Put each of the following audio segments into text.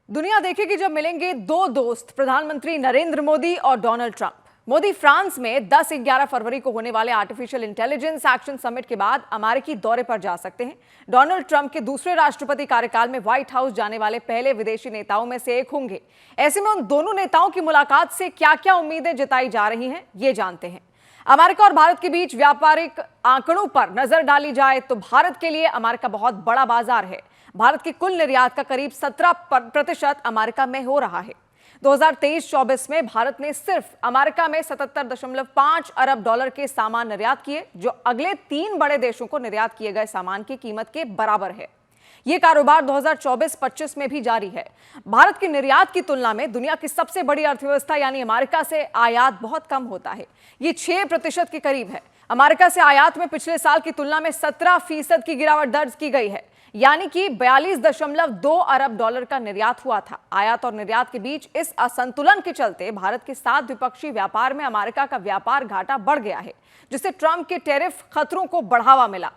दुनिया देखेगी जब मिलेंगे दो दोस्त, प्रधानमंत्री नरेंद्र मोदी और डोनाल्ड ट्रंप। मोदी फ्रांस में 10-11 फरवरी को होने वाले आर्टिफिशियल इंटेलिजेंस एक्शन समिट के बाद अमेरिकी दौरे पर जा सकते हैं। डोनाल्ड ट्रंप के दूसरे राष्ट्रपति कार्यकाल में व्हाइट हाउस जाने वाले पहले विदेशी नेताओं में से एक होंगे। ऐसे में उन दोनों नेताओं की मुलाकात से क्या क्या उम्मीदें जताई जा रही हैं, ये जानते हैं। अमेरिका और भारत के बीच व्यापारिक आंकड़ों पर नजर डाली जाए तो भारत के लिए अमेरिका बहुत बड़ा बाजार है। भारत के कुल निर्यात का करीब 17% अमेरिका में हो रहा है। 2023-24 में भारत ने सिर्फ अमेरिका में 77.5 अरब डॉलर के सामान निर्यात किए, जो अगले 3 बड़े देशों को निर्यात किए गए सामान की कीमत के बराबर है। यह कारोबार 2024-25 में भी जारी है। भारत की निर्यात की तुलना में दुनिया की सबसे बड़ी अर्थव्यवस्था यानी अमेरिका से आयात बहुत कम होता है। ये 6% के करीब है। अमेरिका से आयात में पिछले साल की तुलना में 17% की गिरावट दर्ज की गई है, यानी कि 42.2 अरब डॉलर का निर्यात हुआ था। आयात और निर्यात के बीच इस असंतुलन के चलते भारत के साथ द्विपक्षीय व्यापार में अमेरिका का व्यापार घाटा बढ़ गया है, जिससे ट्रंप के टैरिफ खतरों को बढ़ावा मिला।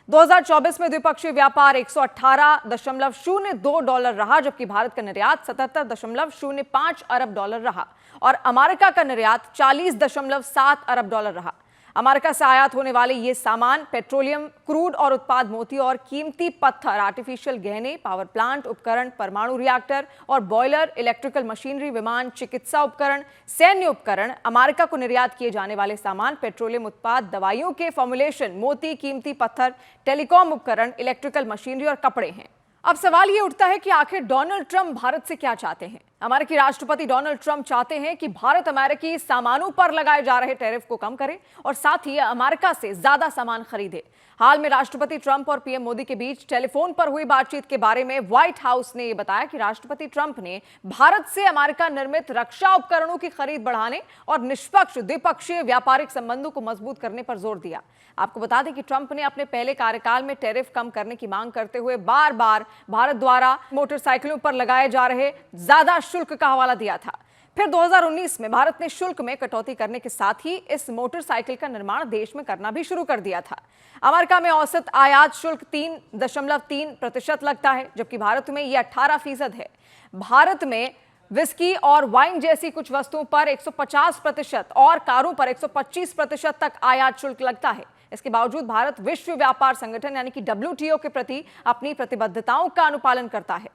2024 में द्विपक्षीय व्यापार 118.02 डॉलर रहा, जबकि भारत का निर्यात 77.05 अरब डॉलर रहा और अमेरिका का निर्यात 40.7 अरब डॉलर रहा। अमेरिका से आयात होने वाले ये सामान पेट्रोलियम, क्रूड और उत्पाद मोती और कीमती पत्थर, आर्टिफिशियल गहने, पावर प्लांट उपकरण, परमाणु रिएक्टर और बॉयलर, इलेक्ट्रिकल मशीनरी, विमान, चिकित्सा उपकरण, सैन्य उपकरण। अमेरिका को निर्यात किए जाने वाले सामान पेट्रोलियम उत्पाद, दवाइयों के फॉर्मुलेशन, मोती, कीमती पत्थर, टेलीकॉम उपकरण, इलेक्ट्रिकल मशीनरी और कपड़े हैं। अब सवाल ये उठता है कि आखिर डोनाल्ड ट्रंप भारत से क्या चाहते हैं। अमेरिकी राष्ट्रपति डोनाल्ड ट्रंप चाहते हैं कि भारत अमेरिकी सामानों पर लगाए जा रहे टैरिफ को कम करे और साथ ही अमेरिका से ज्यादा सामान खरीदे। हाल में राष्ट्रपति ट्रंप और पीएम मोदी के बीच टेलीफोन पर हुई बातचीत के बारे में व्हाइट हाउस ने यह बताया कि राष्ट्रपति ट्रंप ने भारत से अमेरिका निर्मित रक्षा उपकरणों की खरीद बढ़ाने और निष्पक्ष द्विपक्षीय व्यापारिक संबंधों को मजबूत करने पर जोर दिया। आपको बता दें कि ट्रंप ने अपने पहले कार्यकाल में टैरिफ कम करने की मांग करते हुए बार बार भारत द्वारा मोटरसाइकिलों पर लगाए जा रहे ज्यादा शुल्क का हवाला दिया था। फिर 2019 में भारत ने शुल्क में कटौती करने के साथ ही इस मोटरसाइकिल का निर्माण देश में करना भी शुरू कर दिया था। अमेरिका में औसत आयात शुल्क 3.3% लगता है, जबकि भारत में यह 18% है। भारत में विस्की और वाइन जैसी कुछ वस्तुओं पर 150% और कारों पर 125% तक आयात शुल्क लगता है। इसके बावजूद भारत विश्व व्यापार संगठन यानी कि WTO के प्रति अपनी प्रतिबद्धताओं का अनुपालन करता है।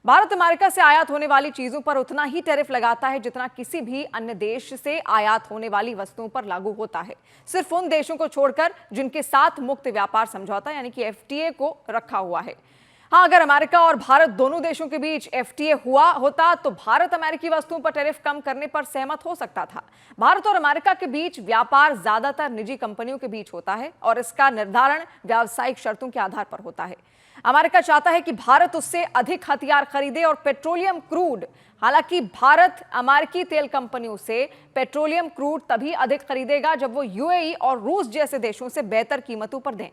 भारत अमेरिका से आयात होने वाली चीजों पर उतना ही टैरिफ लगाता है जितना किसी भी अन्य देश से आयात होने वाली वस्तुओं पर लागू होता है, सिर्फ उन देशों को छोड़कर जिनके साथ मुक्त व्यापार समझौता यानी कि FTA को रखा हुआ है। हाँ, अगर अमेरिका और भारत दोनों देशों के बीच FTA हुआ होता तो भारत अमेरिकी वस्तुओं पर टैरिफ कम करने पर सहमत हो सकता था। भारत और अमेरिका के बीच व्यापार ज्यादातर निजी कंपनियों के बीच होता है और इसका निर्धारण व्यावसायिक शर्तों के आधार पर होता है। अमेरिका चाहता है कि भारत उससे अधिक हथियार खरीदे और पेट्रोलियम क्रूड। हालांकि भारत अमेरिकी तेल कंपनियों से पेट्रोलियम क्रूड तभी अधिक खरीदेगा जब वो UAE और रूस जैसे देशों से बेहतर कीमतों पर दें।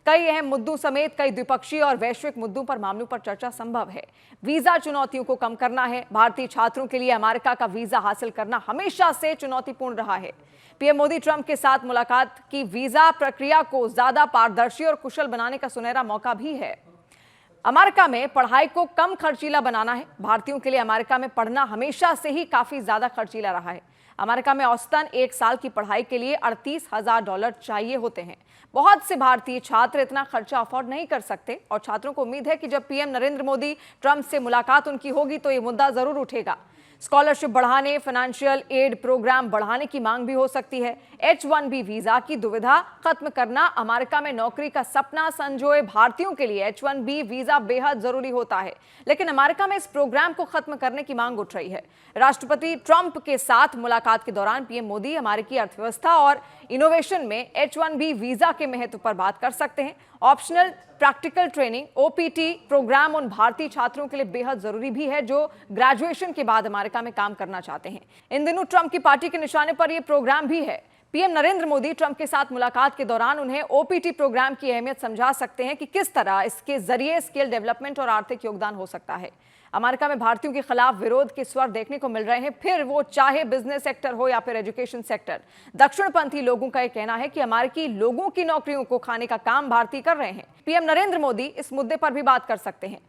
कई अहम मुद्दों समेत कई द्विपक्षीय और वैश्विक मुद्दों पर मामलों पर चर्चा संभव है। वीजा चुनौतियों को कम करना है। भारतीय छात्रों के लिए अमेरिका का वीजा हासिल करना हमेशा से चुनौतीपूर्ण रहा है। पीएम मोदी ट्रंप के साथ मुलाकात की वीजा प्रक्रिया को ज्यादा पारदर्शी और कुशल बनाने का सुनहरा मौका भी है। अमेरिका में पढ़ाई को कम खर्चीला बनाना है। भारतीयों के लिए अमेरिका में पढ़ना हमेशा से ही काफी ज्यादा खर्चीला रहा है। अमेरिका में औसतन 1 साल की पढ़ाई के लिए $38,000 चाहिए होते हैं। बहुत से भारतीय छात्र इतना खर्चा अफोर्ड नहीं कर सकते और छात्रों को उम्मीद है कि जब पीएम नरेंद्र मोदी ट्रंप से मुलाकात उनकी होगी तो ये मुद्दा जरूर उठेगा। स्कॉलरशिप बढ़ाने, फाइनेंशियल एड प्रोग्राम बढ़ाने की मांग भी हो सकती है। H-1B वीजा की दुविधा खत्म करना। अमेरिका में नौकरी का सपना संजोए भारतीयों के लिए H-1B वीजा बेहद जरूरी होता है, लेकिन अमेरिका में इस प्रोग्राम को खत्म करने की मांग उठ रही है। राष्ट्रपति ट्रंप के साथ मुलाकात के दौरान पीएम मोदी अमेरिकी अर्थव्यवस्था और इनोवेशन में H-1B वीजा के महत्व पर बात कर सकते हैं। Optional practical training OPT programme उन भारतीय छात्रों के लिए बेहद जरूरी भी है जो ग्रेजुएशन के बाद अमेरिका में काम करना चाहते हैं। इन दिनों ट्रंप की पार्टी के निशाने पर यह प्रोग्राम भी है। पीएम नरेंद्र मोदी ट्रंप के साथ मुलाकात के दौरान उन्हें OPT प्रोग्राम की अहमियत समझा सकते हैं कि किस तरह इसके जरिए स्किल डेवलपमेंट और आर्थिक योगदान हो सकता है। अमेरिका में भारतीयों के खिलाफ विरोध के स्वर देखने को मिल रहे हैं, फिर वो चाहे बिजनेस सेक्टर हो या फिर एजुकेशन सेक्टर। दक्षिणपंथी लोगों का यह कहना है कि अमेरिकी लोगों की नौकरियों को खाने का काम भारतीय कर रहे हैं। पीएम नरेंद्र मोदी इस मुद्दे पर भी बात कर सकते हैं।